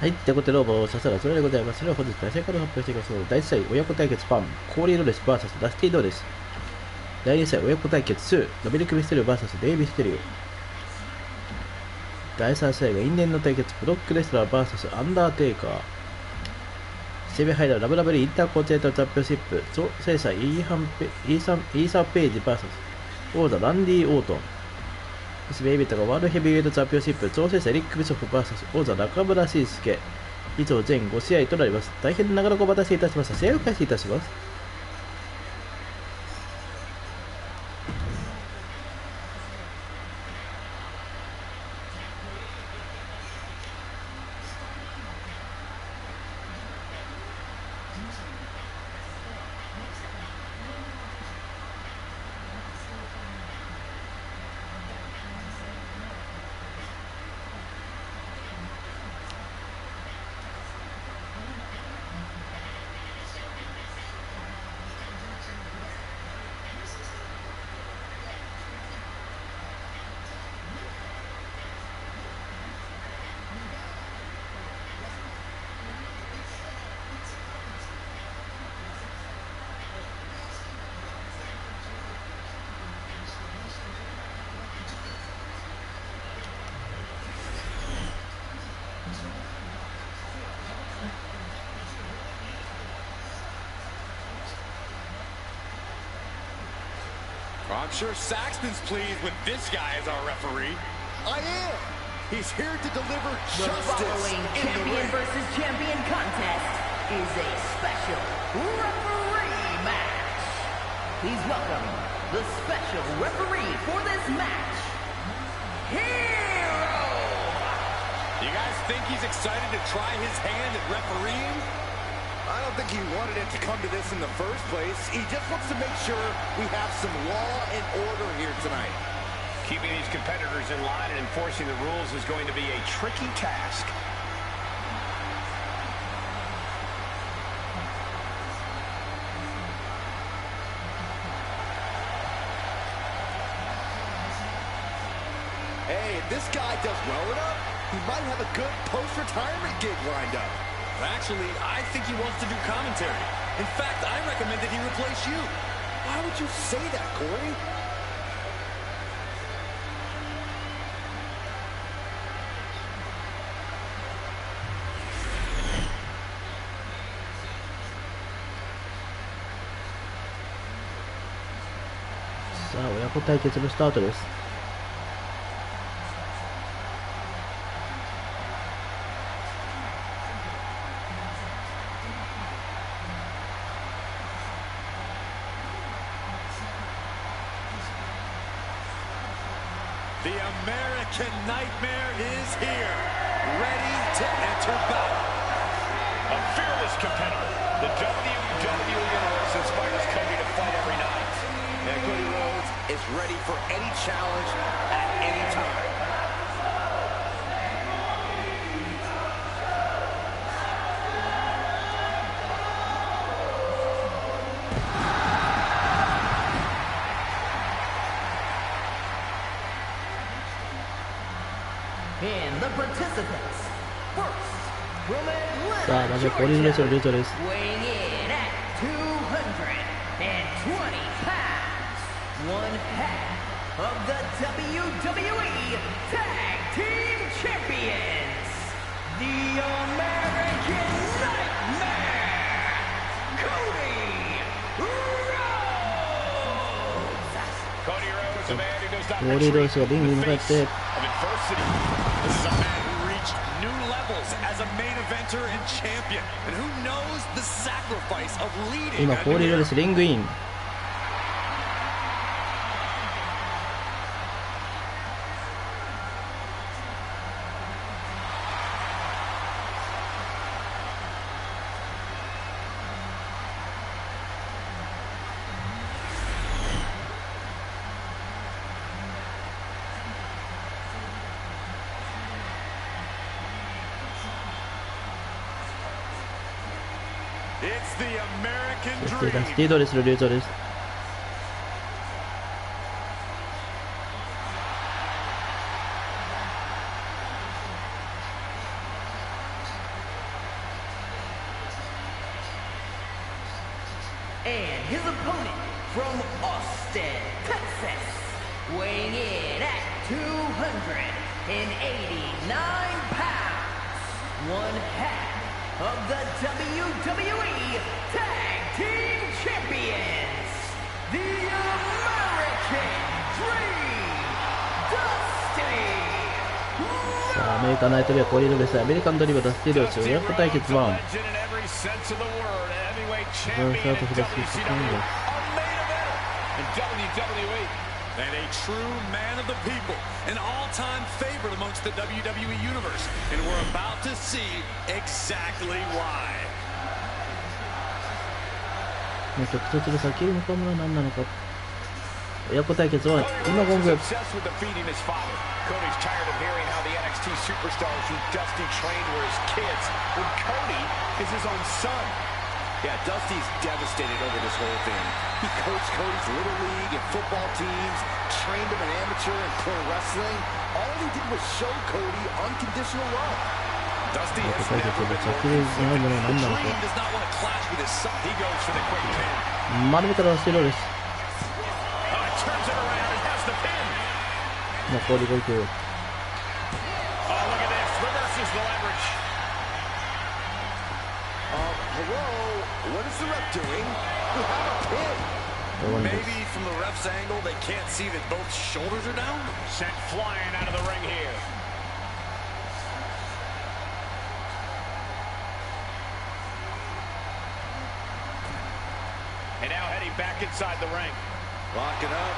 はい、ということで、どうも、さすがそれでございます。それでは本日の正解を発表していきます。第1試合、親子対決パン、コーリー・ロレス VS ダスティ・ドーです。第2試合、親子対決2、ノビルク・ミステリオ VS デイビステリオ。第3試合が因縁の対決、ブロックレスラー VS アンダーテイカー。セミハイダーラブラブリーインターコンチネンタルチャンピオンシップ、挑戦者イーサー・ページ VS 王座ランディ・オートン。そしてメインイベントがワールドヘビーウェイトチャンピオンシップ、挑戦者エリック・ビショップ VS 王座中村慎介。以上全5試合となります。大変長らくお待たせいたしました。試合を開始いたします。I'm sure Saxton's pleased with this guy as our referee. I am. He's here to deliver justice. The following champion versus champion contest is a special referee match. Please welcome the special referee for this match, Hero. You guys think he's excited to try his hand at refereeing? I don't think he wanted it to come to this in the first place. He just wants to make sure we have some law and order here tonight. Keeping these competitors in line and enforcing the rules is going to be a tricky task. Hey, if this guy does well enough, he might have a good post-retirement gig lined up. Actually, I think he wants to do commentary. In fact, I recommend that he replace you. Why would you say that, Corey?さあ、親子対決のスタートです。The American Nightmare is here, ready to enter battle. A fearless competitor. The WWE Universe inspires Cody to fight every night. And Cody Rhodes is ready for any challenge at any time. And the participants. First, from さあ、まず Atlanta, コーリー・ロレスのルート Georgia, です。 weighing in at 220 pounds, one half of the WWE Tag Team Champions, the American Nightmare, Cody Rhodes. Cody Rhodes, a man who does not コーリー・ロレスがリングに向かって of adversity. This is a man who reached new levels as a main eventer and champion. And who knows the sacrifice of leading 今 a コーリー・ロレスリングイン。It's the American そして Dream. ダスティ・ドレスのルートです。his opponent from Austin, Texas, weighing in at 289 pounds, one half of the WWE Tag Team Champions, the American Dream, Dusty. さあアメリカナイトレア交流のベストアメリカンドリームダスティ両者親子対決1。And a true man of the people, an all-time favorite amongst the WWE Universe. And we're about to see exactly why. 直接の先のカムは何なのか。親子対決は今ゴング。Cody's tired of hearing how the NXT superstars who Dusty trained were his kids, when Cody is his own son. Yeah, Dusty's devastated over this whole thing. He coached Cody's little league and football teams, trained him in amateur and pro wrestling. All he did was show Cody unconditional love. Dusty has never been more conflicted. The Dream does not want to clash with his son. He goes for the quick pin. 丸めたらステロです。Turns it around and has the pin. 残り5球。Oh, look at this. Reverses the leverage. Hello? What is the ref doing? We have a pin. Maybe from the ref's angle, they can't see that both shoulders are down? Sent flying out of the ring here. And now heading back inside the ring. Lock it up.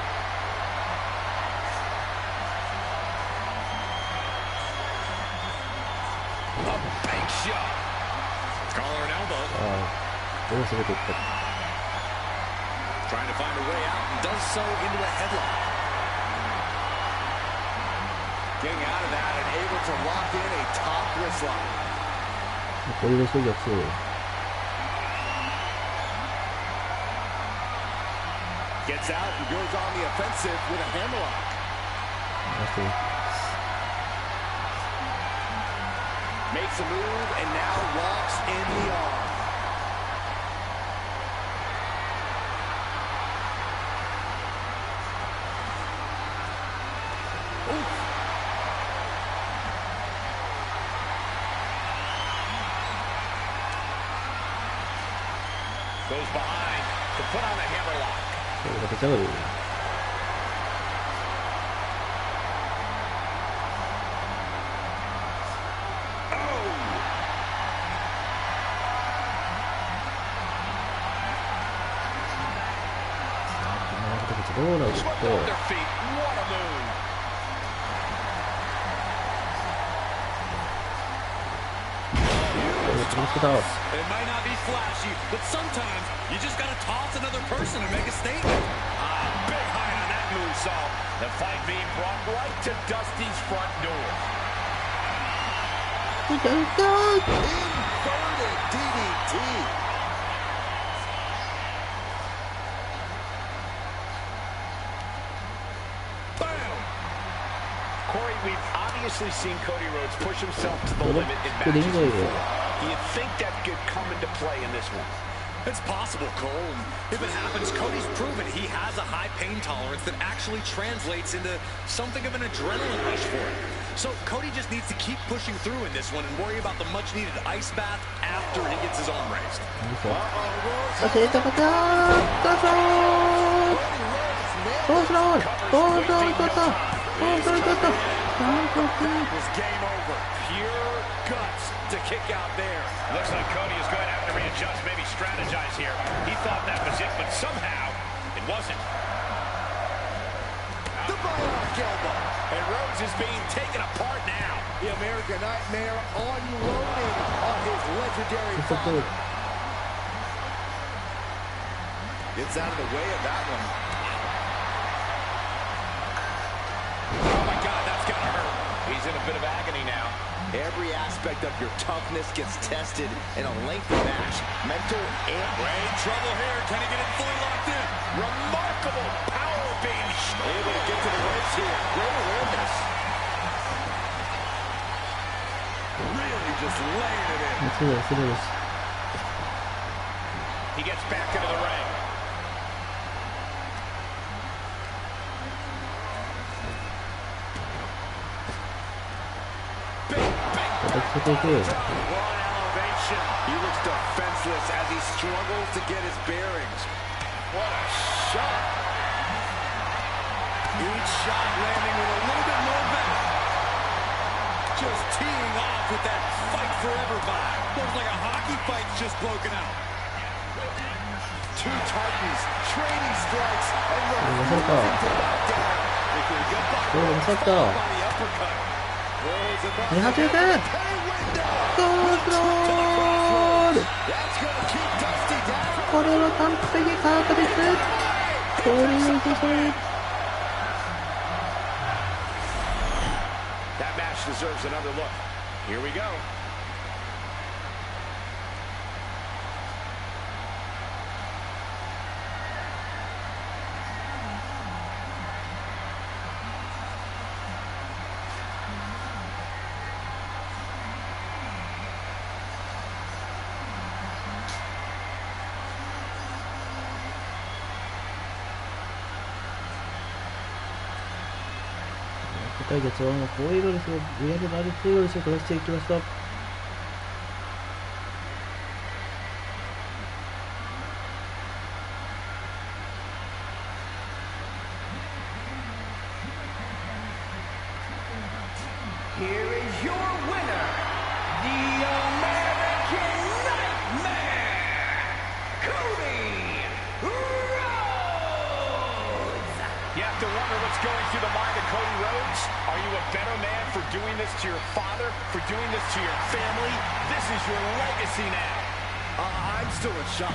A big shot. Collar and elbow. Trying to find a way out and does so into a headlock. Getting out of that and able to lock in a top wrist lock. こういう人が強い。Gets out and goes on the offensive with a hammerlock. Makes a move and now locks in the arm. Goes behind to put on a hammerlock. そういう形だろう。どうなると。 It might not be flashy, but sometimes you just gotta toss another person and make a statement. Big high on that moonsault. The fight being brought right to Dusty's front door. Inverted DDT. Bam! Corey, we've obviously seen Cody Rhodes push himself to the limit in matches before. Do you think that could come into play in this one? It's possible, Cole. If it happens, Cody's proven he has a high pain tolerance that actually translates into something of an adrenaline rush for him. So Cody just needs to keep pushing through in this one and worry about the much-needed ice bath after he gets his arm raised. Was game over. Pure guts to kick out there. Looks like Cody is going to have to readjust, maybe strategize here. He thought that was it, but somehow it wasn't. The bionic elbow. And Rhodes is being taken apart now. The American Nightmare unloading on his legendary father. Gets out of the way of that one. Oh my God, that's gotta hurt. He's in a bit of agony now. Every aspect of your toughness gets tested in a lengthy match. Mental and... Great trouble here. Can he get it fully locked in? Remarkable power being shown. Able to get to the ropes here. Great awareness. Really just laying it in. He gets back into the ring. けていく。 He looks defenseless as he struggles to get his bearings. What a shot! Each shot landing with a little bit more venom. Just teeing off with that fight forever vibe. Looks like a hockey fight's just broken out. Two Titans trading strikes and refusing to back down. They can get by the uppercut. There's a That's gonna keep Dusty down. これは完璧カートです。これをこそ That match deserves another look. Here we go.対決はこういうロレスを上で丸くロレスを飛ばしていきました。You have to wonder what's going through the mind of Cody Rhodes. Are you a better man for doing this to your father, for doing this to your family? This is your legacy now. I'm still in shock.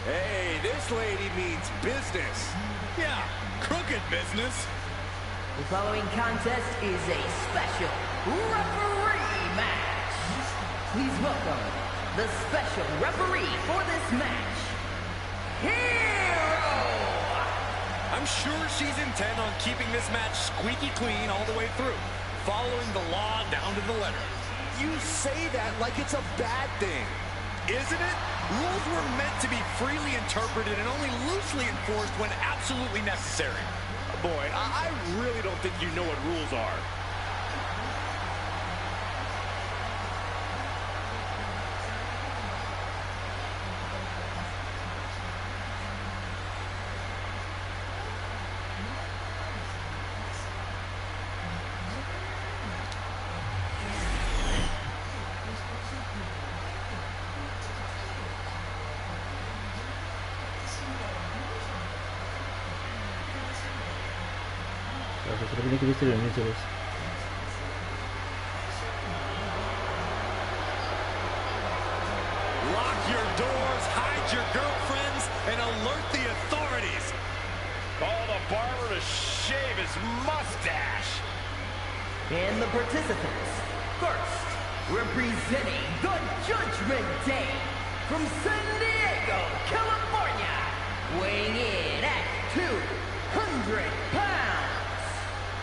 Hey, this lady means business. Yeah, crooked business. The following contest is a special referee match. Please welcome the special referee for this match, Hero! I'm sure she's intent on keeping this match squeaky clean all the way through, following the law down to the letter. You say that like it's a bad thing. Isn't it? Rules were meant to be freely interpreted and only loosely enforced when absolutely necessary. Boy, I really don't think you know what rules are. Lock your doors, hide your girlfriends, and alert the authorities. Call the barber to shave his mustache. And the participants, first, representing the Judgment Day, from San Diego, California, weighing in at 200 pounds,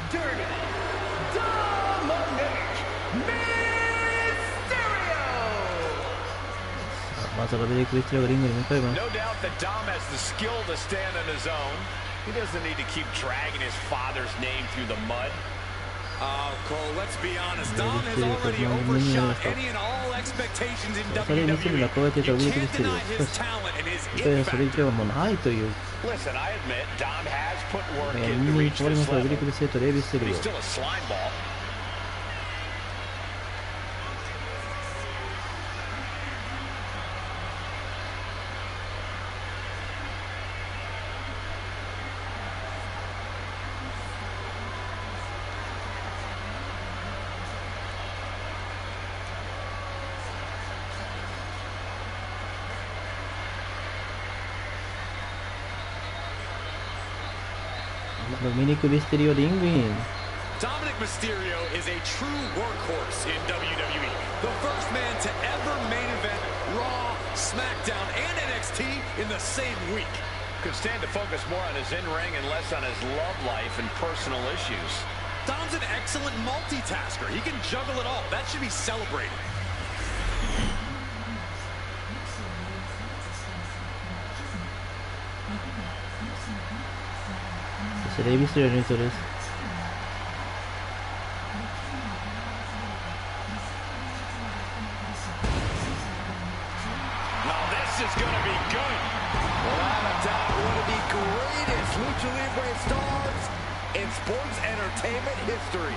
Dirty Dominic Mysterio! まずはベリー・クリスティアがリングに向かいます。 No doubt that Dom has the skill to stand on his own. He doesn't need to keep dragging his father's name through the mud. Cole, let's be honest. Dom has already overshot any and all expectations in WWE. You can't deny his talent and his it factor. Listen, I admit Dom has put work in to reach this level, but he's still a slime ball. Dominic Mysterio ring in. Dominic Mysterio is a true workhorse in WWE. The first man to ever main event Raw, SmackDown, and NXT in the same week. Could stand to focus more on his in-ring and less on his love life and personal issues. Dom's an excellent multitasker. He can juggle it all. That should be celebrated. Rey Mysterioの人です。Now this is going to be good. Without a doubt, one of the greatest Lucha Libre stars in sports entertainment history.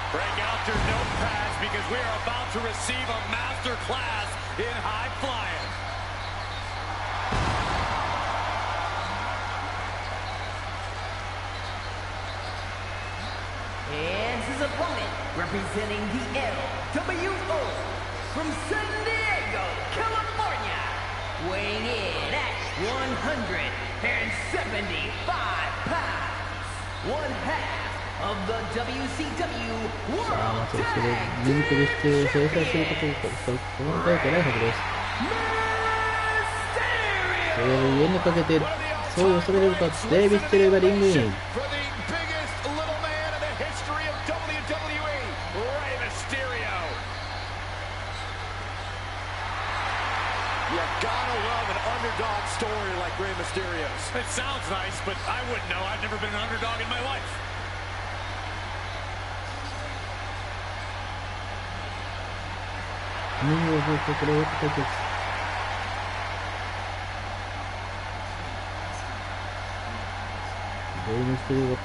Break out your notepads because we are about to receive a master class in high flying. And his opponent, representing the LWO from San Diego, California, weighing in at 175 pounds, one half of the WCW World Tag Team Mysterio. Underdog story like Rey Mysterio's. It sounds nice, but I wouldn't know. I've never been an underdog in my life. Rey Mysterio.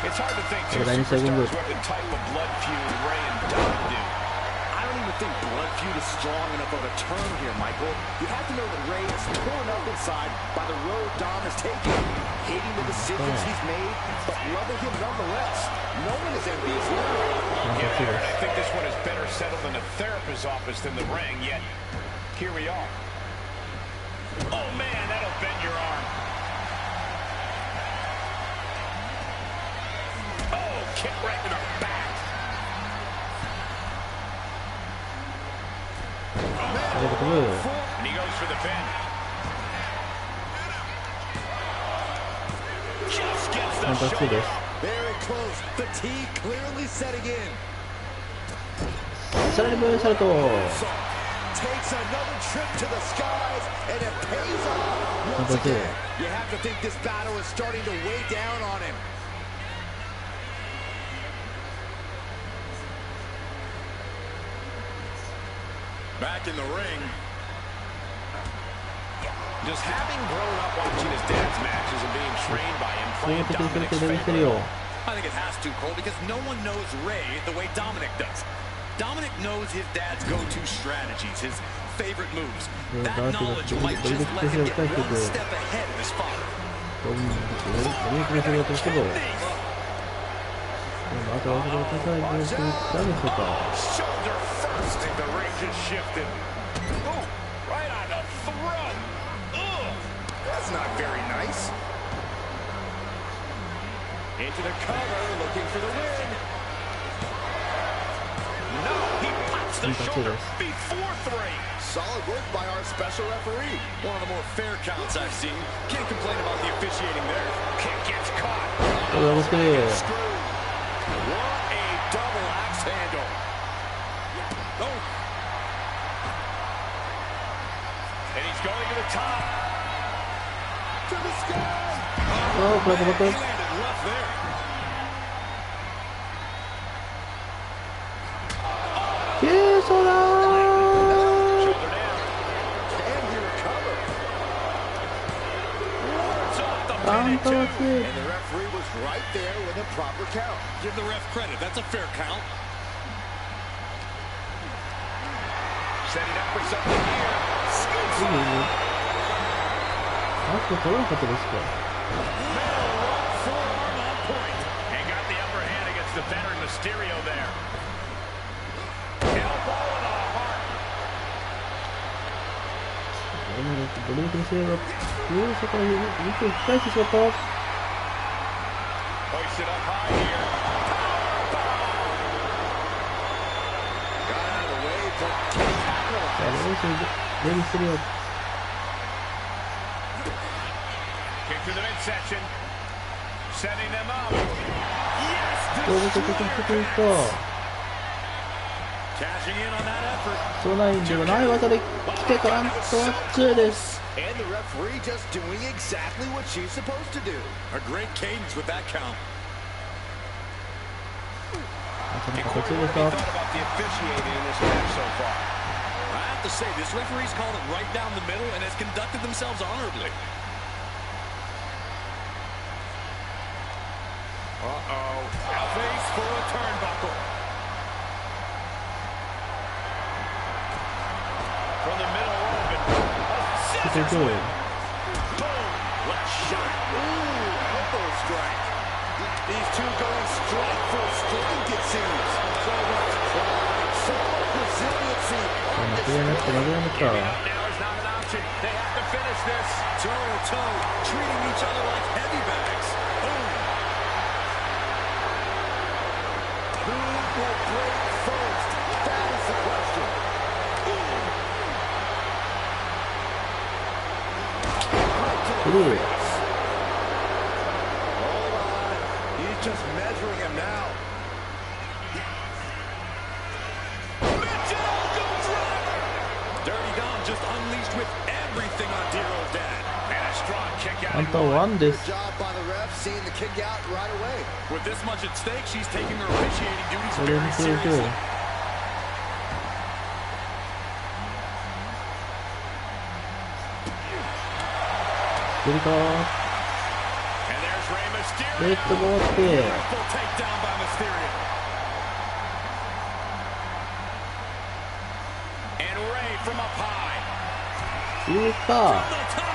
It's hard to think two superstars who have the type of blood feud Rey and Dom do. I don't even think blood feud is strong enough of a term here, Michael. You have to know that Rey is torn up inside by the road Dom has taken, hating the decisions he's made, but loving him nonetheless. No one is envious here. Yeah, Aaron, I think this one is better settled in a therapist's office than the ring, yet here we are. Oh, man, that'll bend your arm. Kick right to the back. And he goes for the pin. Just gets the shoulder. Very close. Fatigue clearly setting in. Takes another trip to the skies, and it pays off once again. You have to think this battle is starting to weigh down on him. Back in the ring. Just having grown up watching his dad's matches and being trained by him, playing Dominic's favorite. I think it has to, Cole, because no one knows Rey the way Dominic does. Dominic knows his dad's go-to strategies, his favorite moves. That knowledge might just let him get one step ahead of his father. Shoulder first, and the ring just shifted. Oh, right on the throat. Ugh. That's not very nice. Into the cover, looking for the win. No, he pops the shoulder before three. solid work by our special referee. One of the more fair counts I've seen. Can't complain about the officiating there. Kick gets caught. What a double axe handle. Oh. And he's going to the top. To the sky. Oh, He landed rough there. Shoulder down. Can he recover? Wards off the pin, And the referee was right there with a proper count. Give the ref credit. That's a fair count. setting up for something here. Scoops on. Forearm on point. And got the upper hand against the veteran Mysterio there. Elbow in the heart. Hoisted up high here. Got out of the way, but can't tackle. Kick to the midsection. Setting them up. Yes! Cashing in on that effort. And the referee just doing exactly what she's supposed to do. A great cadence with that count. He thought about the officiating in this match so far. I have to say, this referee's called it right down the middle and has conducted themselves honorably. Uh-oh. Face for a turnbuckle. From the middle open. Scissors whip. Boom. Left shot. Ooh, elbow strike. These two going strike for strike, it seems. So much pride, so much resiliency. Giving up now is not an option. They have to finish this. Toe-to-toe, treating each other like heavy bags. Boom. Who will break first? That is the question. Hold on. He's just measuring him now. Dirty Dom just unleashed with everything on dear old dad. And a strong kick out. Good job by the ref, seeing the kick out right away. With this much at stake, she's taking her officiating duties very seriously. And there's Rey Mysterio. Beautiful takedown by Mysterio. And Rey from up high. From the top.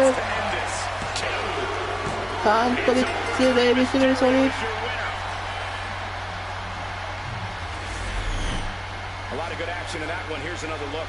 Needs to end this. Here's your winner. A lot of good action in that one. Here's another look.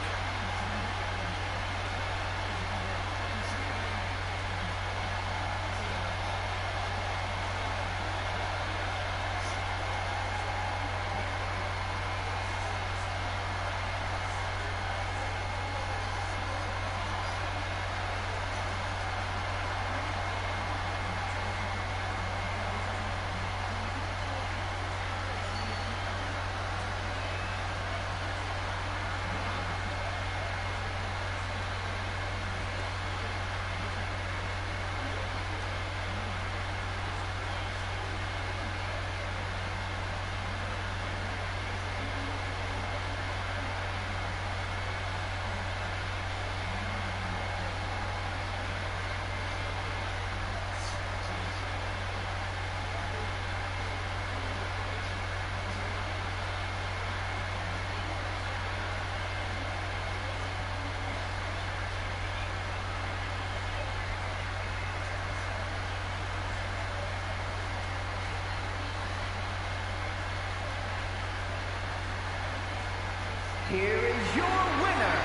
Here is your winner,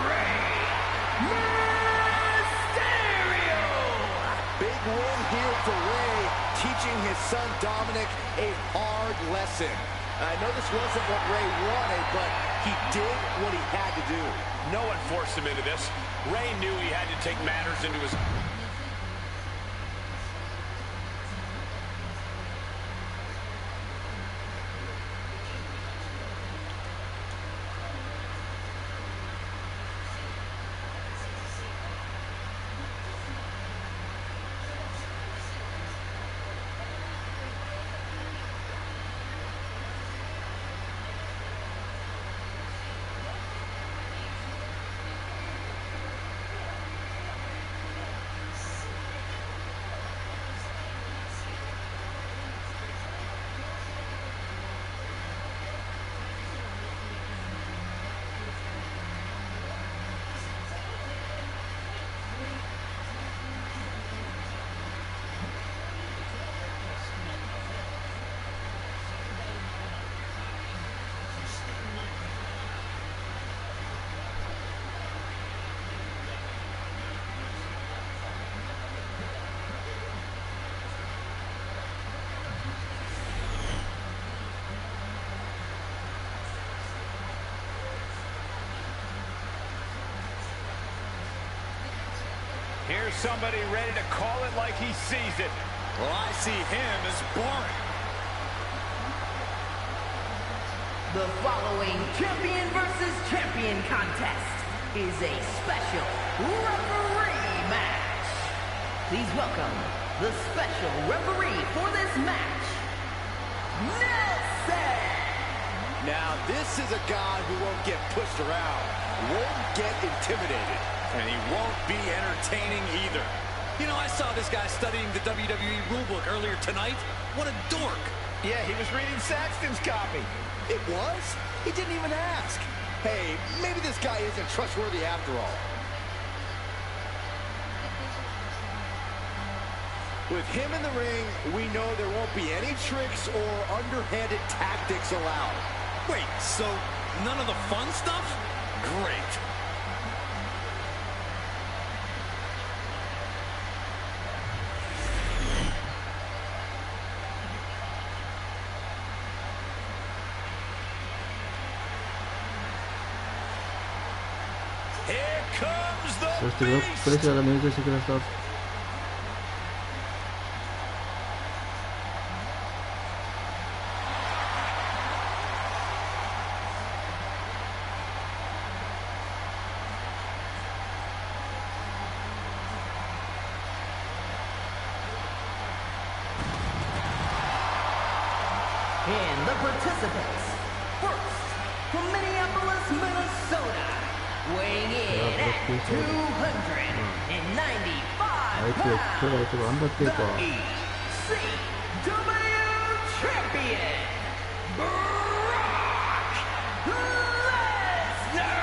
Rey Mysterio! Big win here for Rey, teaching his son Dominic a hard lesson. I know this wasn't what Ray wanted, but he did what he had to do. No one forced him into this. Ray knew he had to take matters into his... Here's somebody ready to call it like he sees it. Well, I see him as boring. The following champion versus champion contest is a special referee match. Please welcome the special referee for this match, Nelson. Now, this is a guy who won't get pushed around, won't get intimidated. And he won't be entertaining either. You know, I saw this guy studying the WWE rulebook earlier tonight. What a dork. Yeah, he was reading Saxton's copy. It was? He didn't even ask. Hey, maybe this guy isn't trustworthy after all. With him in the ring, we know there won't be any tricks or underhanded tactics allowed. Wait, so none of the fun stuff? Great. Here comes the そしてブロックプレッシャーが入場してください。And the participants, first, from Minneapolis, Minnesota, weighing in at 295 pounds, the ECW champion, Brock Lesnar!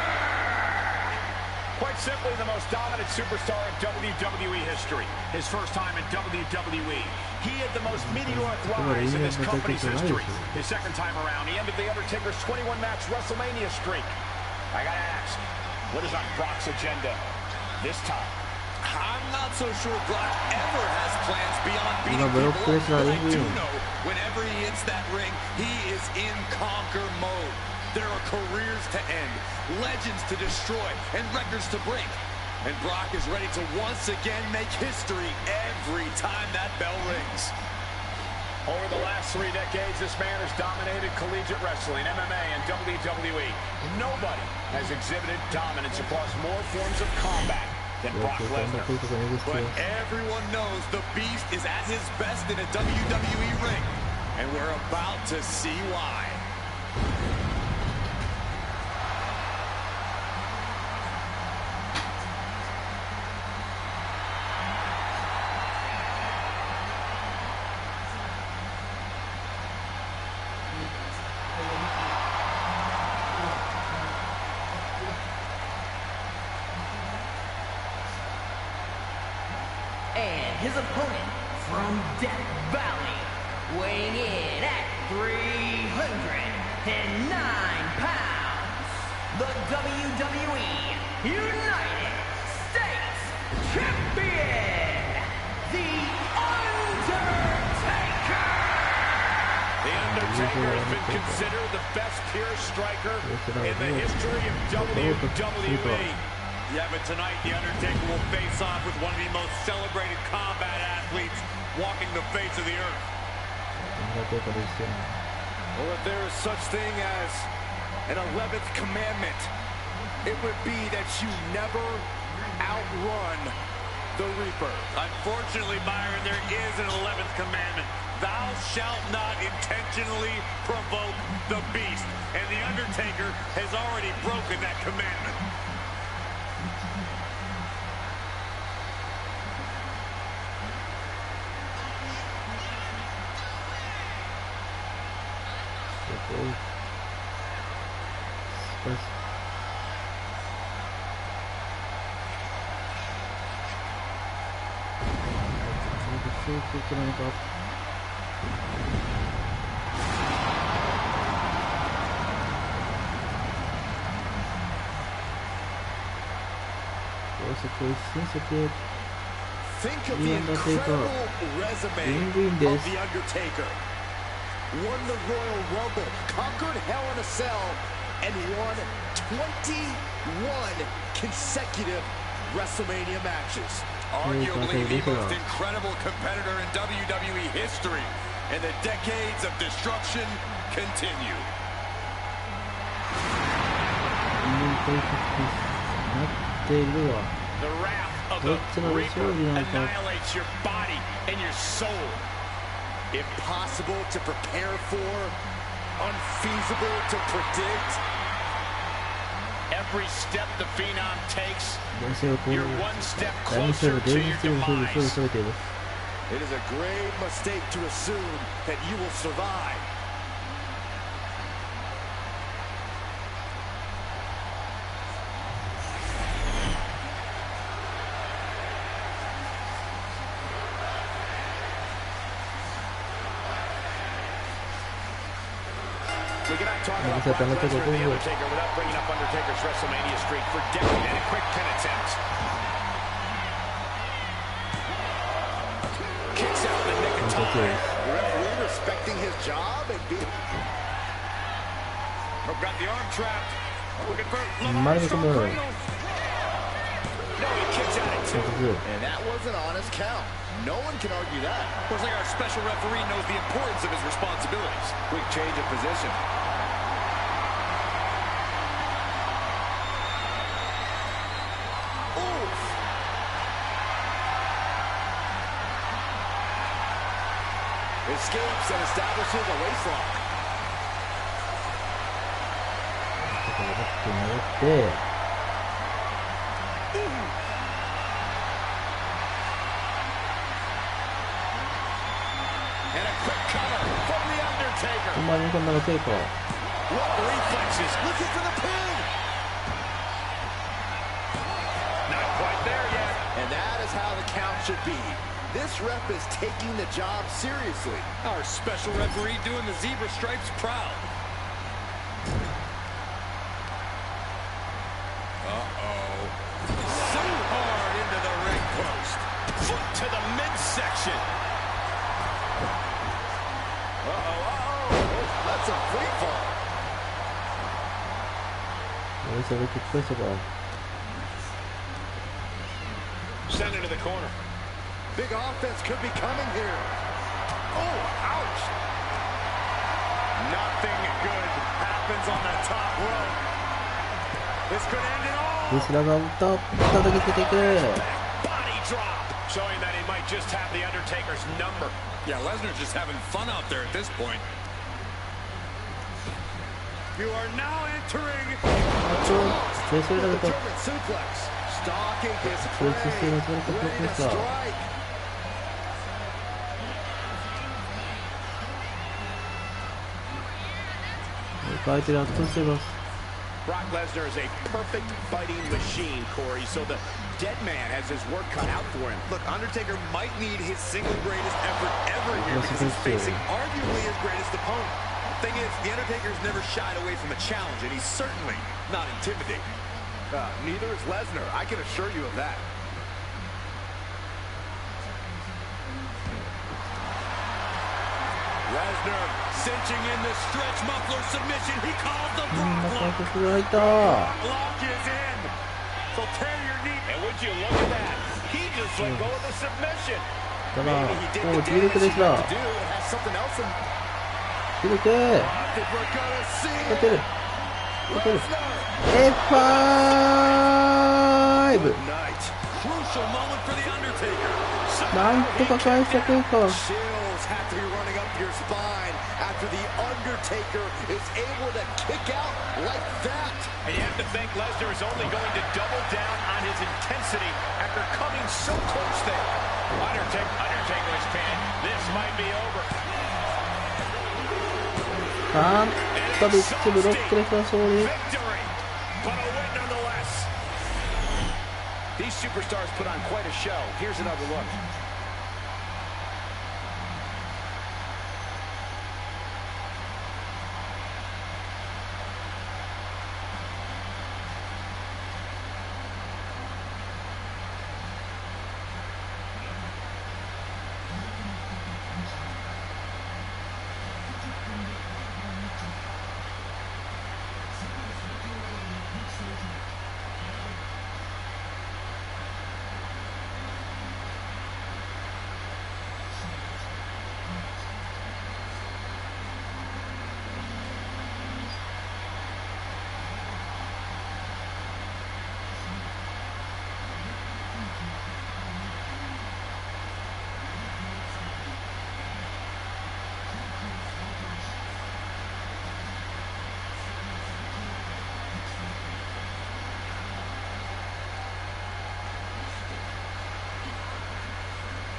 Quite simply, the most dominant superstar in WWE history. His first time in WWE. He had the most meteoric rise in this company's history. His second time around, he ended The Undertaker's 21-match WrestleMania streak. I gotta ask, what is on Brock's agenda this time? I'm not so sure Brock ever has plans beyond beating people up, but I do know whenever he hits that ring, he is in conquer mode. There are careers to end, legends to destroy, and records to break. And Brock is ready to once again make history every time that bell rings. Over the last 3 decades, this man has dominated collegiate wrestling, MMA, and WWE. Nobody has exhibited dominance across more forms of combat than Brock Lesnar. But everyone knows the Beast is at his best in a WWE ring, and we're about to see why. And his opponent from Death Valley, weighing in at 309 pounds, the WWE United States Champion, The Undertaker! The Undertaker is been considered the best pure striker in the history of WWE. Yeah, but tonight The Undertaker will face off with one of the most celebrated combat athletes walking the face of the earth. Well, if there is such thing as an 11th commandment, it would be that you never outrun the Reaper. Unfortunately, Byron, there is an 11th commandment. Thou shalt not intentionally provoke the beast. And The Undertaker has already broken that commandment. Think of the incredible resume of The Undertaker. Won the Royal Rumble, conquered Hell in a Cell, and won 21 consecutive WrestleMania matches. Arguably the most incredible competitor in WWE history, and the decades of destruction continue. The wrath of the Reaper annihilates your body and your soul. Impossible to prepare for, unfeasible to predict. Every step the Phenom takes, you're one step closer to your demise. It is a grave mistake to assume that you will survive. We cannot talk about Brock Lesnar and The Undertaker without bringing up Undertaker's WrestleMania streak for decades and a quick pin attempt. Kicks out in the nick of time. The referee respecting his job and being... Oh, got the arm trapped. Looking for No, he kicks out at two. And that was an honest count. No one can argue that. Looks like our special referee knows the importance of his responsibilities. Quick change of position. Escapes and establishes a waistlock. And a quick cover from The Undertaker. What reflexes? Looking for the pin. Not quite there yet. And that is how the count should be. This ref is taking the job seriously. Our special referee doing the zebra stripes proud. Uh-oh. So hard into the ring post. Foot to the midsection. That's a free fall. Send it to the corner. Big offense could be coming here. Oh, ouch. Nothing good happens on the top rope. This could end it all. Body drop. Showing that he might just have The Undertaker's number. Yeah, Lesnar's just having fun out there at this point. You are now entering. German suplex. Stalking his prey. Ready to strike. Brock Lesnar is a perfect fighting machine, Corey, so the dead man has his work cut out for him. Look, Undertaker might need his single greatest effort ever here because he's facing arguably his greatest opponent. The thing is, The Undertaker's never shied away from a challenge, and he's certainly not intimidating. Neither is Lesnar, I can assure you of that. Lesnar Lesnar cinching in the stretch muffler submission. He calls the block lock. 入った。 Lock is in. So tear your knee. And would you look at that? He just let go of the submission. だな。 Maybe he did おお、 the 気力 damage で he した。 had to do and has something else in. 気力。 I think we're gonna see 当てる。 it. 当てる。 Lesnar. F5。 Night. Crucial moment for the Undertaker. なんとか返したというか。 Chills have to be running up your spine after the Undertaker is able to kick out like that. And you have to think Lesnar is only going to double down on his intensity after coming so close there. Undertaker is pinned. This might be over. なんとビッチブロックレスラー勝利。 Victory, but a win nonetheless. These superstars put on quite a show. Here's another look.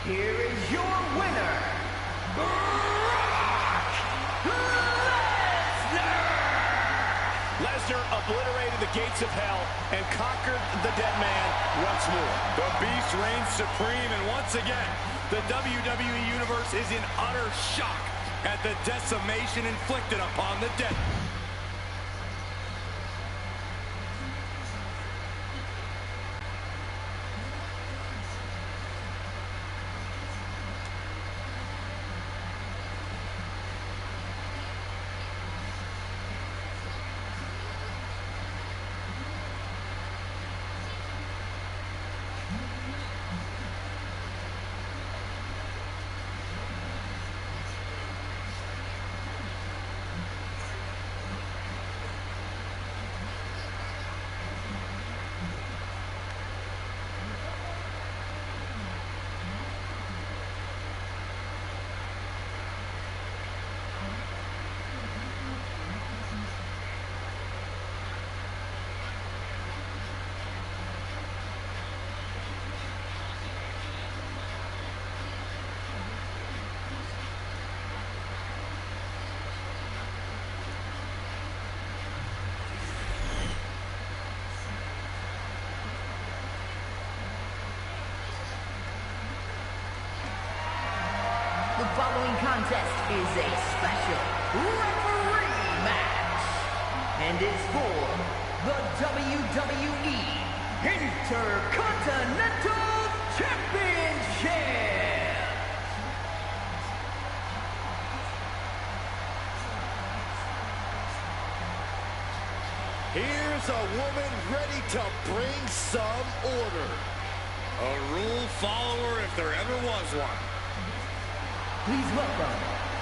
Here is your winner, Brock Lesnar! Lesnar obliterated the gates of hell and conquered the dead man once more. The Beast reigns supreme, and once again, the WWE Universe is in utter shock at the decimation inflicted upon the dead. The following contest is a special referee match and is for the WWE Intercontinental Championship. Here's a woman ready to bring some order. A rule follower if there ever was one. Please welcome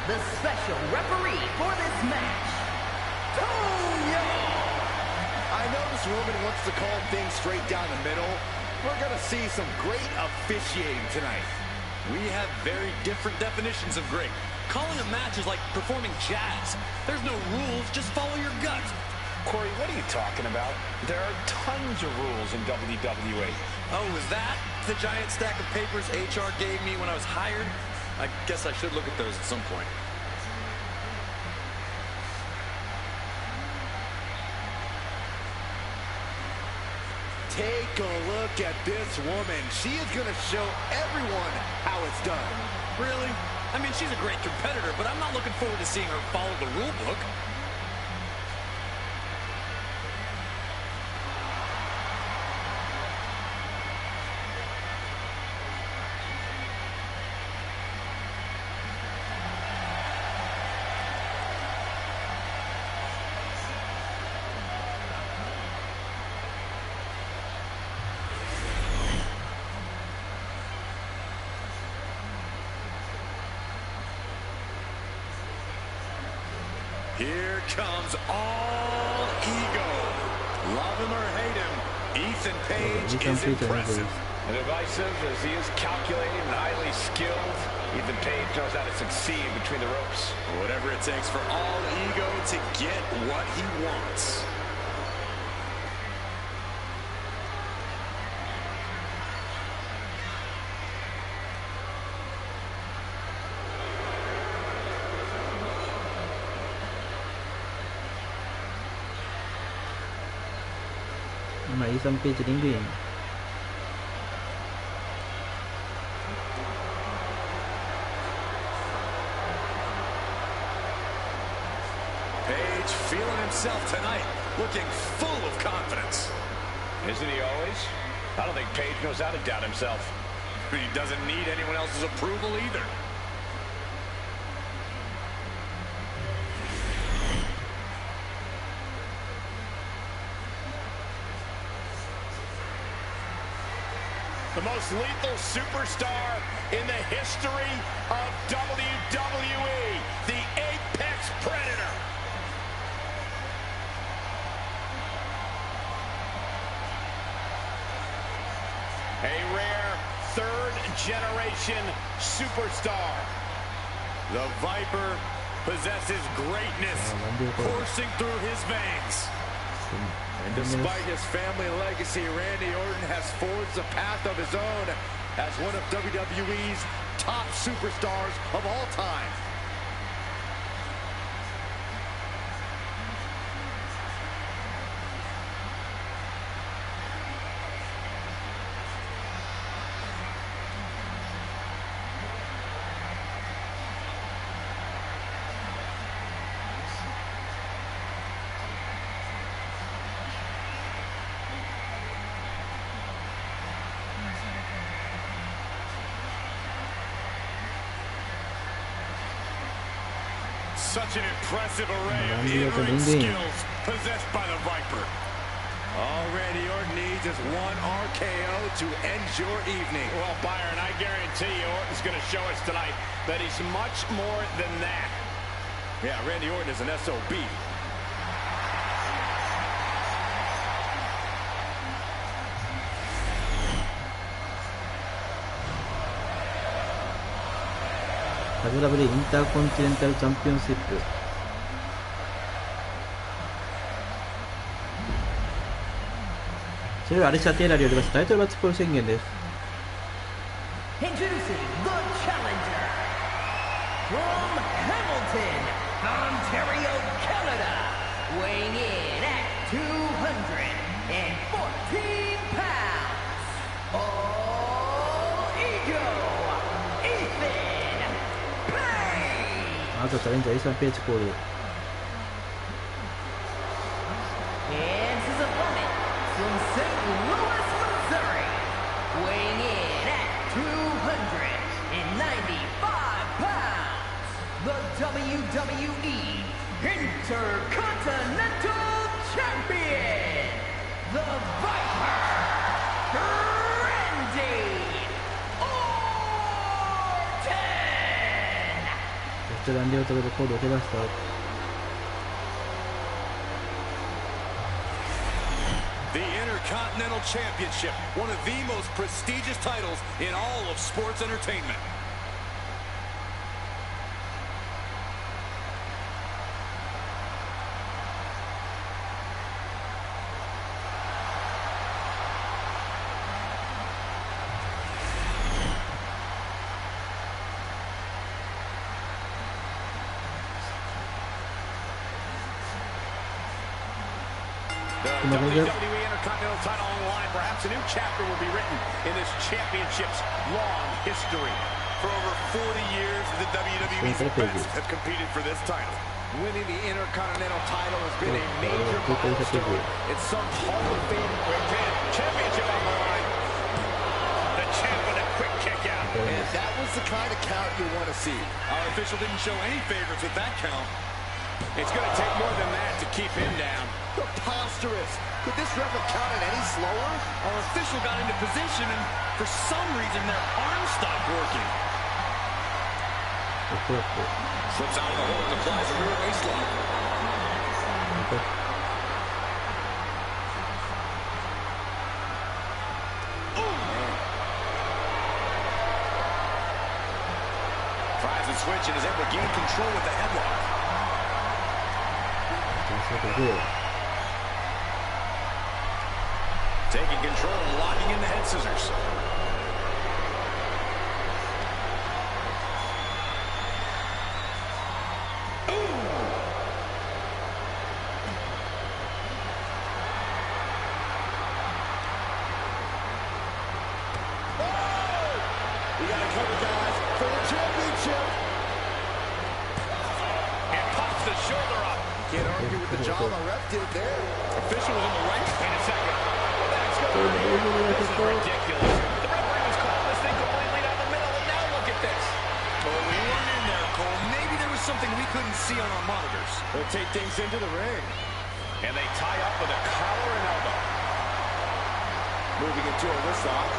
the special referee for this match, Tonya! I know this woman wants to call things straight down the middle. We're going to see some great officiating tonight. We have very different definitions of great. Calling a match is like performing jazz. There's no rules, just follow your gut. Corey, what are you talking about? There are tons of rules in WWE. Oh, is that the giant stack of papers HR gave me when I was hired? I guess I should look at those at some point. Take a look at this woman. She is going to show everyone how it's done. Really? I mean, she's a great competitor, but I'm not looking forward to seeing her follow the rule book. Here comes all ego. Love him or hate him, Ethan Page is impressive. And divisive as he is calculated and highly skilled, Ethan Page knows how to succeed between the ropes. Whatever it takes for all ego to get what he wants. Ethan Page リングイン。Page feeling himself tonight, looking full of confidence. Isn't he always? I don't think Page knows how to doubt himself. He doesn't need anyone else's approval either. The most lethal superstar in the history of WWE, the Apex Predator. A rare third-generation superstar. The Viper possesses greatness coursing through his veins. Despite his family legacy, Randy Orton has forged a path of his own as one of WWE's top superstars of all time. Such an impressive array of in-ring skills possessed by the Viper. All Randy Orton needs is one RKO to end your evening. Well, Byron, I guarantee you Orton's going to show us tonight that he's much more than that. Yeah, Randy Orton is an SOB. WWE インターコンチネンタルチャンピオンシップ。それではアリシャ・テイラーによりますタイトルマッチポール宣言です。Introducing the challenger from Hamilton, Ontario, Canada, weighing in at 214 pounds. All ego, Ethan Page. あとチャレンジャーイーサン・ページコール。And his opponent from St. Louis, Missouri, weighing in at 295 pounds, the WWE Intercontinental Champion, the Viper, Randy Orton. そしてランディオートルでコールを受けました。The Intercontinental Championship, one of the most prestigious titles in all of sports entertainment. The WWE Intercontinental title on the line. Perhaps a new chapter will be written in this championship's long history. For over 40 years, the WWE's best have competed for this title. Winning the Intercontinental title has been a major milestone in some Hall of Fame Championship on the line. The champ with a quick kick out. and that was the kind of count you want to see. Our official didn't show any favorites with that count. It's going to take more than that to keep him down. Preposterous. Could this ref have counted any slower? Our official got into position, and for some reason, their arm stopped working. Slips out of the hold and applies a rear waistlock. Tries to switch and is able to gain control with the headlock. Taking control and locking in the head scissors. We got to cover, guys, for the championship. And pops the shoulder up. Can't argue with the job our ref did there. Official was in the right. In a second. That's going to This is ridiculous. The referee was calling this thing completely down the middle, and now look at this. Well, we weren't in there, Cole. Maybe there was something we couldn't see on our monitors. They'll take things into the ring. And they tie up with a collar and elbow. Moving into a wrist lock.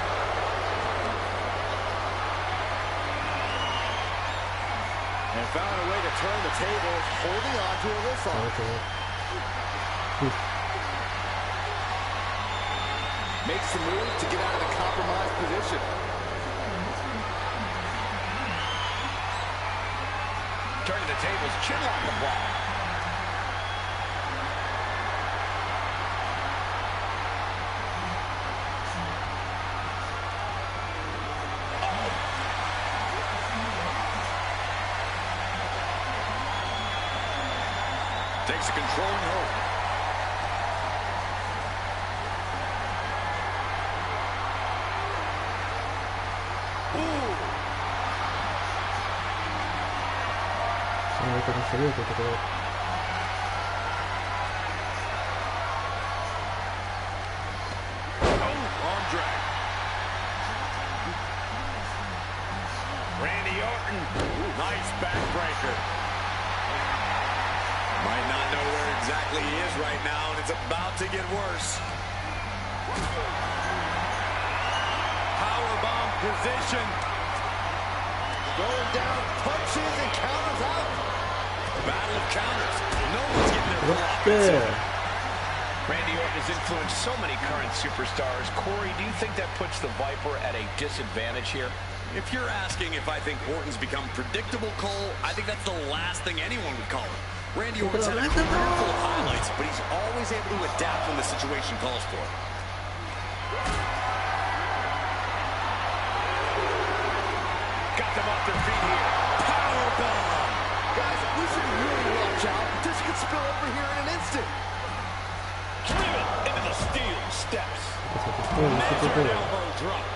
And found a way to turn the tables, holding on to a wrist lock. Makes the move to get out of the compromised position. Turning the tables, chin lock applied. Takes a controlling hold. Arm drag. Randy Orton. Nice backbreaker. Might not know where exactly he is right now, and it's about to get worse. Powerbomb position. Going down, punches and counters out. Battle of counters. No one's getting their full Look offense. there. Randy Orton has influenced so many current superstars. Corey, do you think that puts the Viper at a disadvantage here? If you're asking if I think Orton's become predictable, Cole, I think that's the last thing anyone would call it. Randy Orton's had a career full of highlights, but he's always able to adapt when the situation calls for it. Got them off their feet here. Powerbomb! Guys, we should really watch out. This could spill over here in an instant. Driven into the steel steps. Measured elbow drop.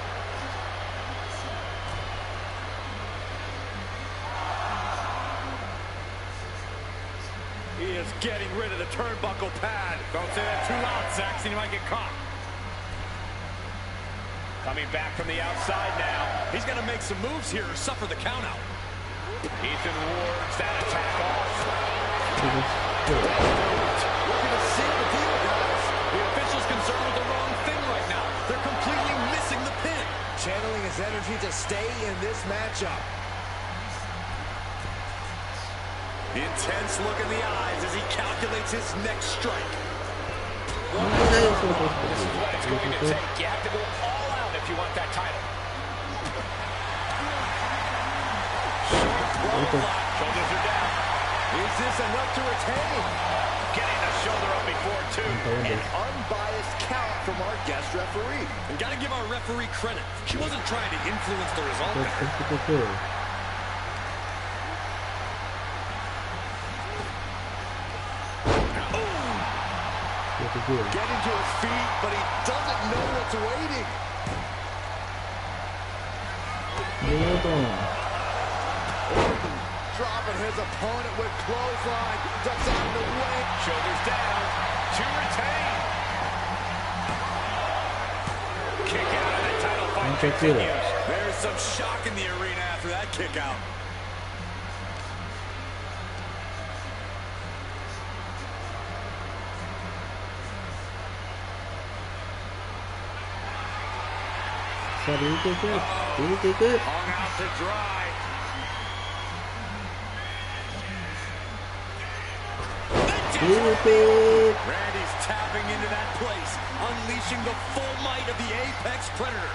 He is getting rid of the turnbuckle pad. Don't say that too loud, Saxon. You might get caught. Coming back from the outside now. He's going to make some moves here or suffer the countout. Ethan wards that attack off. Looking to seal the deal, guys. The official's concerned with the wrong thing right now. They're completely missing the pin. Channeling his energy to stay in this matchup. The intense look in the eyes as he calculates his next strike. This is what it's going to take. You have to go all out if you want that title. Shoulders are down. Is this enough to retain? Getting the shoulder up before two. An unbiased count from our guest referee. And got to give our referee credit. She wasn't trying to influence the result there. Getting to his feet, but he doesn't know what's waiting. Dropping his opponent with clothesline. Ducks out of the way. Shoulders down to retain. Kick out of the title fight continues. There's some shock in the arena after that kick out. Hung out to dry. The Randy's tapping into that place, unleashing the full might of the Apex Predator.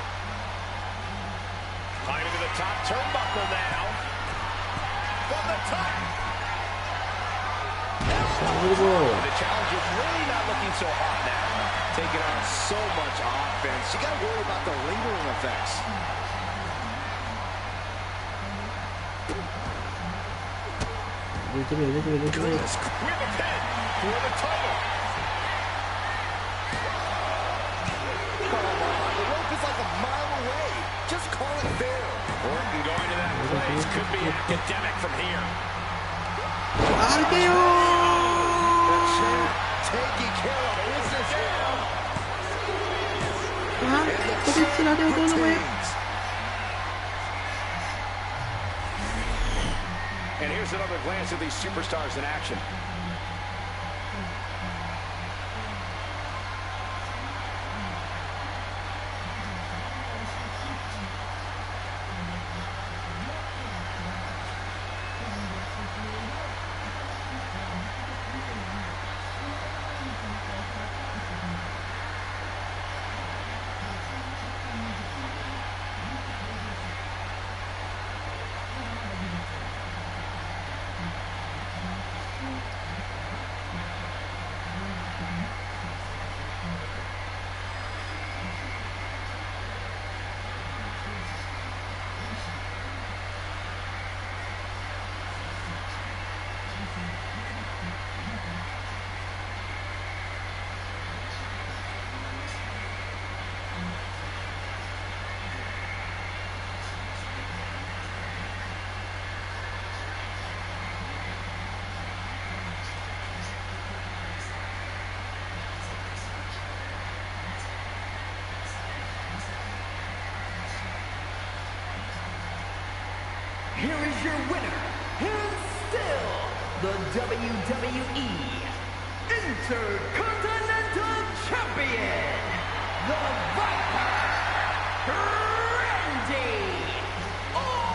Climbing to the top turnbuckle now. From the top. The challenge is really not looking so hot now. Taking on so much offense. You got to worry about the lingering effects. Goodness, with a pin for the title. Come on, the rope is like a mile away. Just call it fair. Orton going to that place could be academic from here. The champ taking care of business here. And the champ retains. And here's another glance at these superstars in action. Here is your winner, and still the WWE Intercontinental Champion, the Viper, Randy Orton!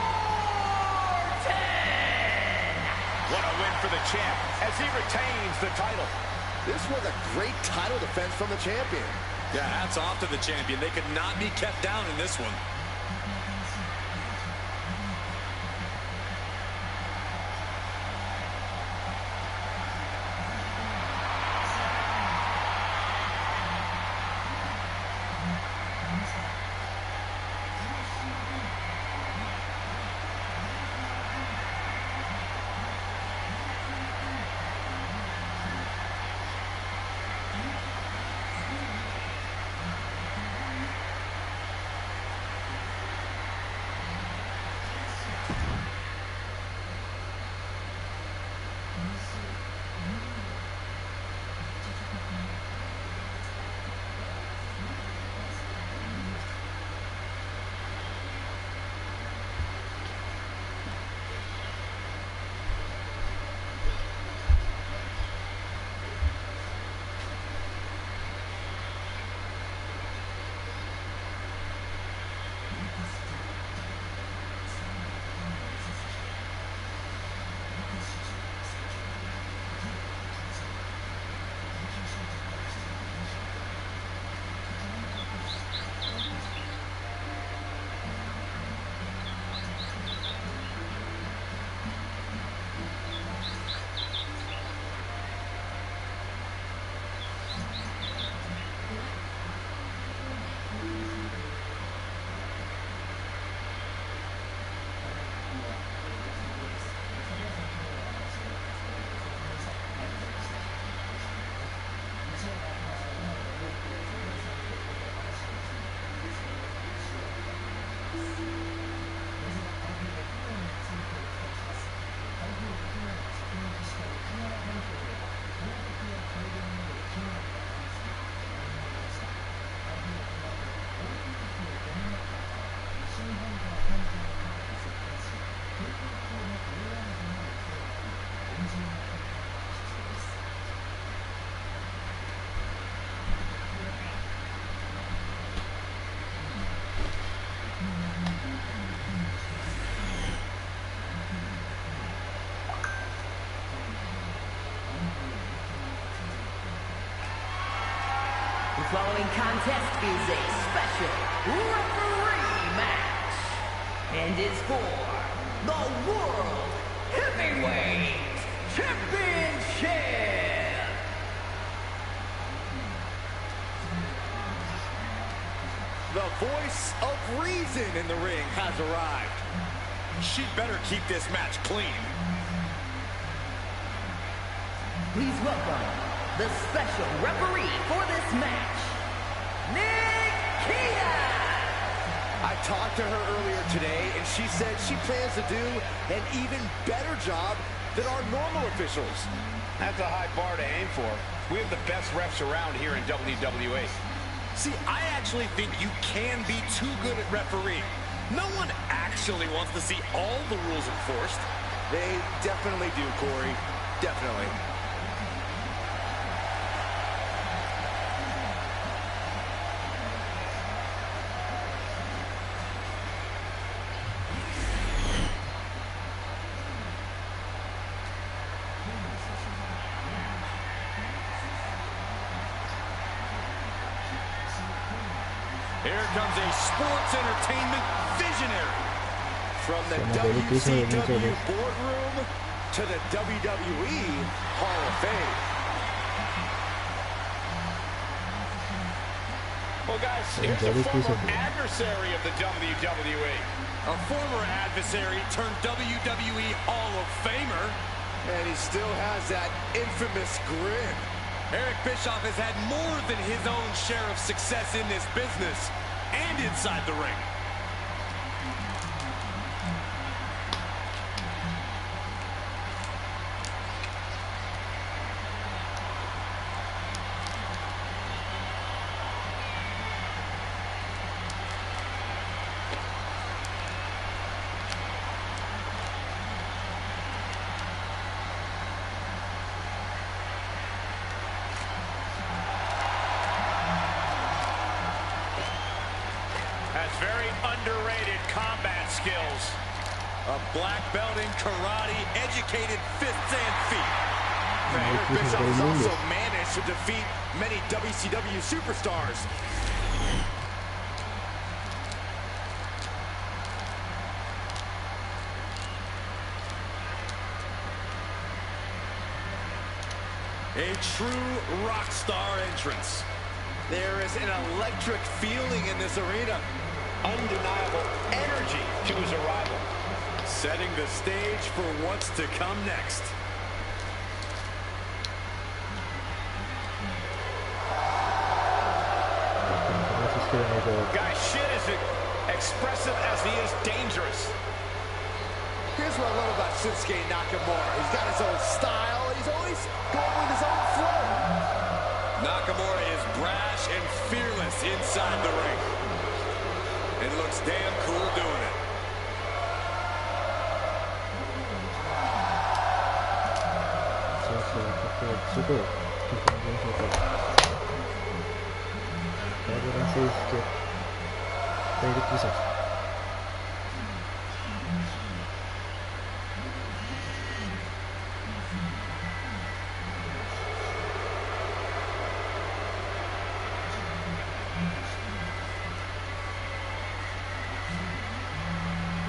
What a win for the champ as he retains the title. This was a great title defense from the champion. Yeah, hats off to the champion. They could not be kept down in this one. The following contest is a special referee match and is for the World Heavyweight Championship. The voice of reason in the ring has arrived. She'd better keep this match clean. Please welcome the special referee for this match, Nikita! I talked to her earlier today, and she said she plans to do an even better job than our normal officials. That's a high bar to aim for. We have the best refs around here in WWE. See, I actually think you can be too good at refereeing. No one actually wants to see all the rules enforced. They definitely do, Corey. Definitely. Here comes a sports entertainment visionary. From the WCW boardroom to the WWE Hall of Fame. Well, guys, here's a former adversary of the WWE. A former adversary turned WWE Hall of Famer. And he still has that infamous grin. Eric Bischoff has had more than his own share of success in this business and inside the ring. Very underrated combat skills. A black belt in karate, educated fists and feet. Eric Bischoff has also managed to defeat many WCW superstars. A true rock star entrance. There is an electric feeling in this arena. Undeniable energy to his arrival. Setting the stage for what's to come next. Guy, shit is expressive as he is dangerous. Here's what I love about Shinsuke Nakamura. He's got his own style, and he's always going with his own flow. Nakamura is brash and fearless inside the ring. And looks damn cool doing it.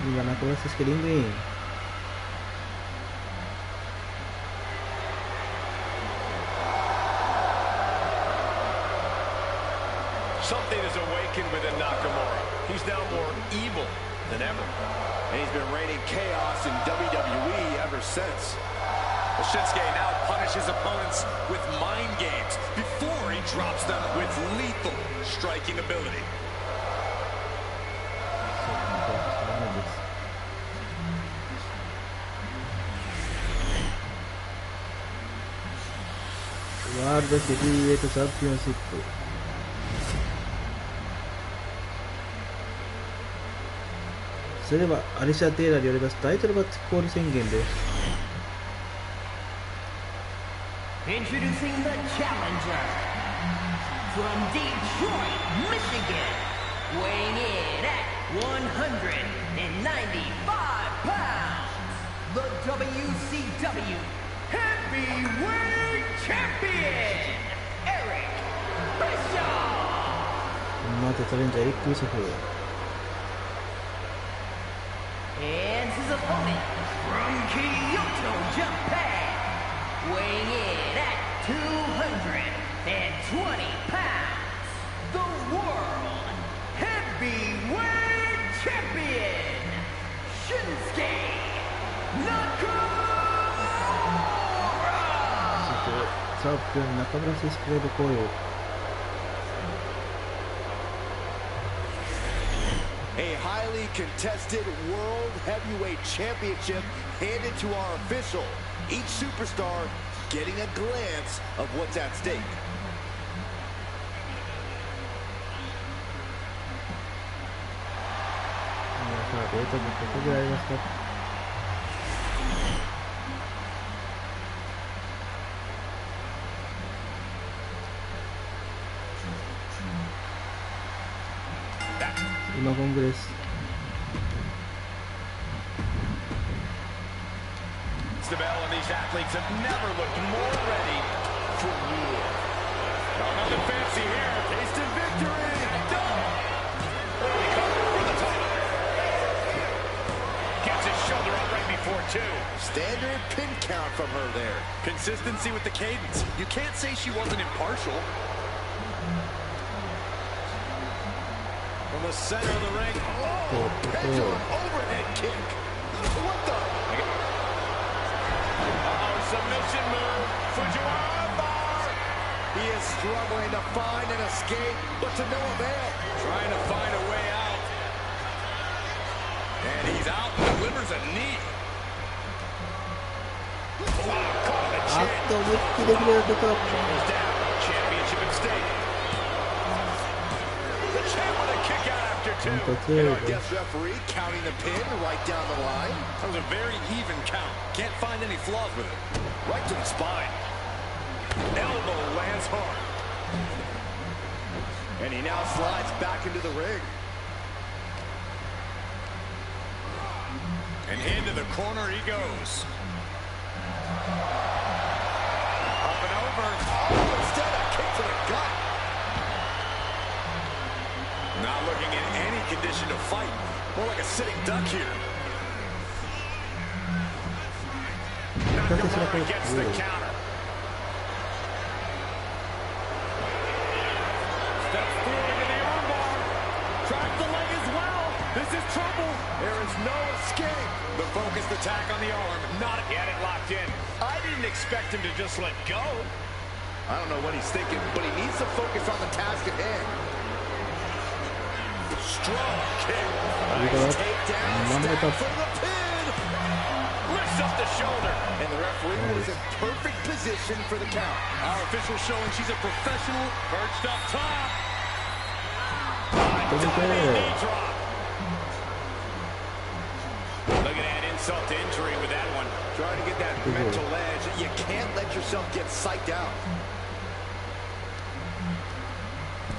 Gimana proses ring? Something is awakened within Nakamura. He's now more evil than ever. And he's been reigning chaos in WWE ever since. Well, Shinsuke now punishes opponents with mind games before he drops them with lethal striking ability. World Heavyweight Championship それではアリシャ・テイラーによりますタイトルマッチコール宣言です。Introducing the challenger from Detroit, Michigan, weighing in at 195 pounds, the WCW Heavyweight Champion, Eric Bischoff. 待てチャレンジャーエリック・ビショフ。 And his opponent from Kyoto, Japan, weighing in at 220 pounds, the World Heavyweight Champion, Shinsuke Nakamura! チャンピオン中村選手からの声を A highly contested World Heavyweight Championship handed to our official. Each superstar getting a glance of what's at stake. データにここでありますか。今ゴングです。 The bell, and these athletes have never looked more ready for war. Nothing fancy here. Tasted victory. Done. Early cover for the title. Gets his shoulder up right before two. Standard pin count from her there. Consistency with the cadence. You can't say she wasn't impartial. From the center of the ring. Oh, pendulum overhead kick. What the? Submission move. Fujiwara bar. He is struggling to find an escape, but to no avail. Trying to find a way out. And he's out and delivers a knee. Wow, caught the あっ chin. と思いっきり触れると Shoulders down. Championship at stake. The champ with a kick out after two. And our guest referee counting the pin right down the line. That was a very even count. Can't find any flaws with it. Right to the spine. Elbow lands hard. And he now slides back into the ring. And into the corner he goes. Up and over. Oh, instead a kick to the gut. Not looking in any condition to fight. More like a sitting duck here. Nakamura gets the counter. Steps through into the armbar. Tracks the leg as well. This is trouble. There is no escape. The focused attack on the arm. Not get it locked in. I didn't expect him to just let go. I don't know what he's thinking, but he needs to focus on the task at hand. Strong kick. Nice takedown. Step for the pin. Lifts up the shoulder. And the referee was in perfect position for the count. Our official showing she's a professional. Perched up top. Look at Diving knee that. drop. Look at that insult to injury with that one. Trying to get that mental edge. You can't let yourself get psyched out.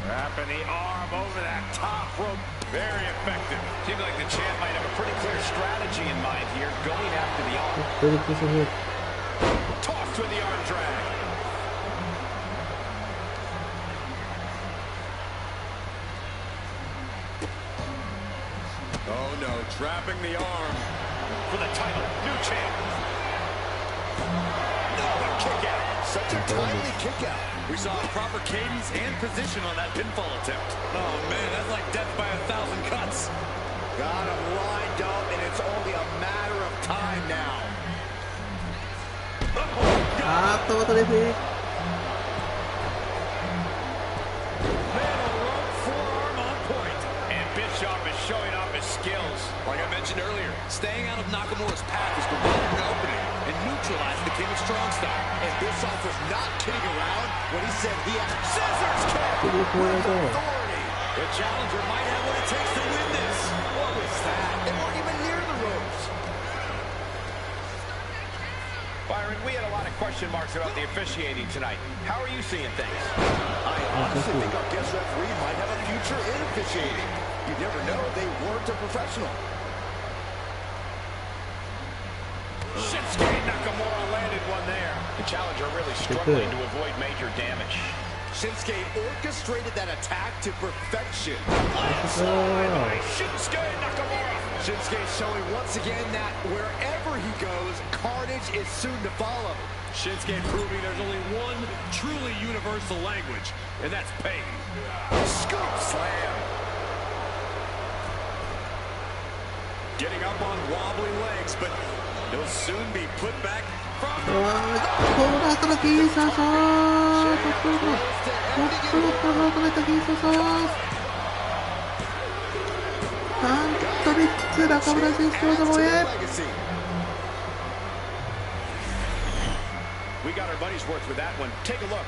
Wrapping the arm over that top rope. Very effective. Seems like the champ might have a pretty clear strategy in mind here, going after the arm. エリック・ビショフ Tossed with the arm drag. Oh no, trapping the arm. For the title, new champ. No, a kick out. Such a timely kick out. We saw proper cadence and position on that pinfall attempt. Oh man, that's like death by 1,000 cuts. Got him lined up, and it's only a matter of time now. あーっとまたレフェリー Middle rope forearm on point. And Bischoff is showing off his skills. Like I mentioned earlier, staying out of Nakamura's path has provided an opening and neutralized the King of Strong Style. And Bischoff was not kidding around when he said he had scissors kick. これこれだ Authority. The challenger might have what it takes to win this. What was that? They weren't even near the ropes. Byron, we had a lot of question marks about the officiating tonight. How are you seeing things? I honestly think our guest referee might have a future in officiating. You never know. They weren't a professional. Shinsuke Nakamura landed one there. The challenger really struggling to avoid major damage. Shinsuke orchestrated that attack to perfection. Shinsuke Nakamura. Shinsuke showing once again that wherever he goes, carnage is soon to follow. Shinsuke proving there's only one truly universal language, and that's pain. Scoop slam. Getting up on wobbly legs, but he'll soon be put back from the... この後のキーサーサーなんと3つ中村選手ともへ We got our buddies worth with that one. Take a look.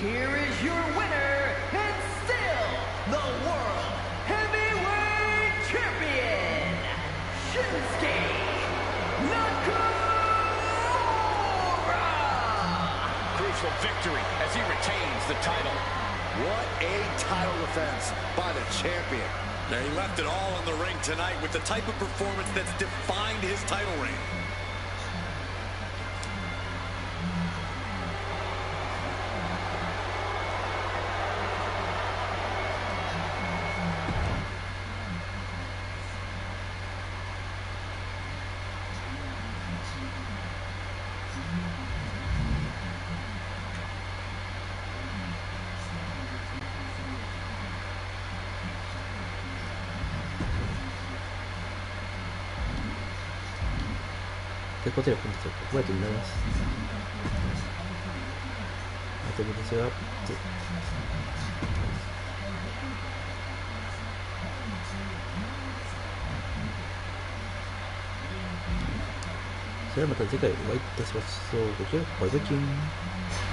Here is your winner, and still the World Heavyweight Champion, Shinsuke Nakamura! Crucial victory as he retains the title. What a title defense by the champion. Now, he left it all in the ring tonight with the type of performance that's defined his title reign.ということで本日はここまでとなります。あと私はそれではまた次回お会いいたしましょう。ごきげんよう。バイバイキン。